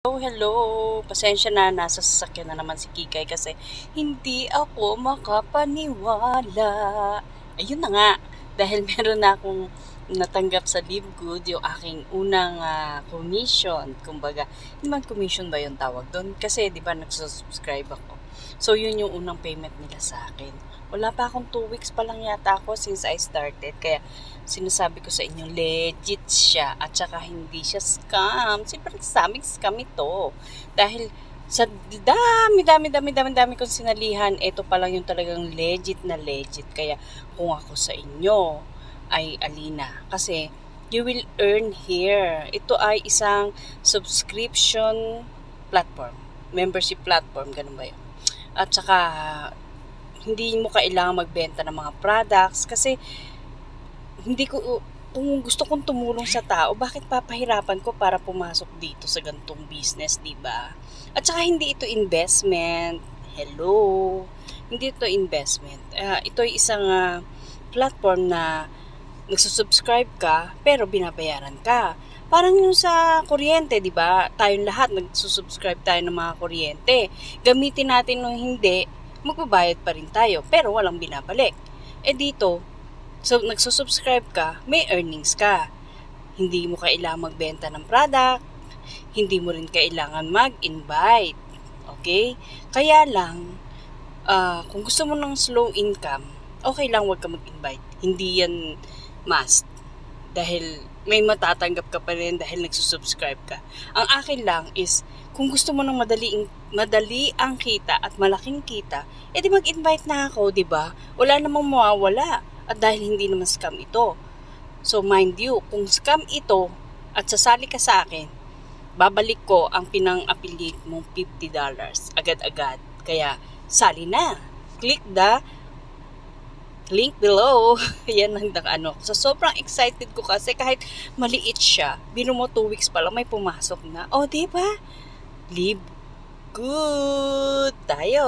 Oh, hello. Pasensya na, nasa sasakyan na naman si Kikay kasi hindi ako makapaniwala. Ayun na nga, dahil meron na akong natanggap sa Livegood, yung aking unang commission. Kumbaga, hindi man commission ba yung tawag doon? Kasi di ba nagsusubscribe ako. So, yun yung unang payment nila sa akin. Wala pa akong 2 weeks pa lang yata ako since I started. Kaya sinasabi ko sa inyo, legit siya at saka hindi siya scam. Siyempre sabing scam ito. Dahil sa dami kong sinalihan, ito pa lang yung talagang legit na legit. Kaya kung ako sa inyo ay alina. Kasi you will earn here. Ito ay isang subscription platform. Membership platform, ganun ba yun? At saka hindi mo kailangan magbenta ng mga products kasi hindi ko kung gusto kong tumulong sa tao, bakit papahirapan ko para pumasok dito sa gantong business, 'di ba? At saka hindi ito investment. Hello. Hindi ito investment. Ito ay isang platform na nagsusubscribe ka pero binabayaran ka. Parang yung sa kuryente, 'di ba? Tayong lahat nagsusubscribe tayo ng mga kuryente. Gamitin natin o hindi, magbabayad pa rin tayo pero walang binabalik. Dito, so nagsusubscribe ka, may earnings ka. Hindi mo kailangan magbenta ng product, hindi mo rin kailangan mag-invite. Okay? Kaya lang, kung gusto mo ng slow income, okay lang wag ka mag-invite. Hindi yan must. Dahil may matatanggap ka pa rin dahil nagsusubscribe ka. Ang akin lang is, kung gusto mo ng madali ang kita at malaking kita, edi mag-invite na ako, 'di ba? Wala namang mawawala. At dahil hindi naman scam ito. So mind you, kung scam ito at sasali ka sa akin, babalik ko ang pinang-affiliate mong $50 agad-agad. Kaya sali na. Click the link below. Yan ang ano. So, sobrang excited ko kasi kahit maliit siya, bino mo 2 weeks pa lang may pumasok na. O, diba? Live good tayo.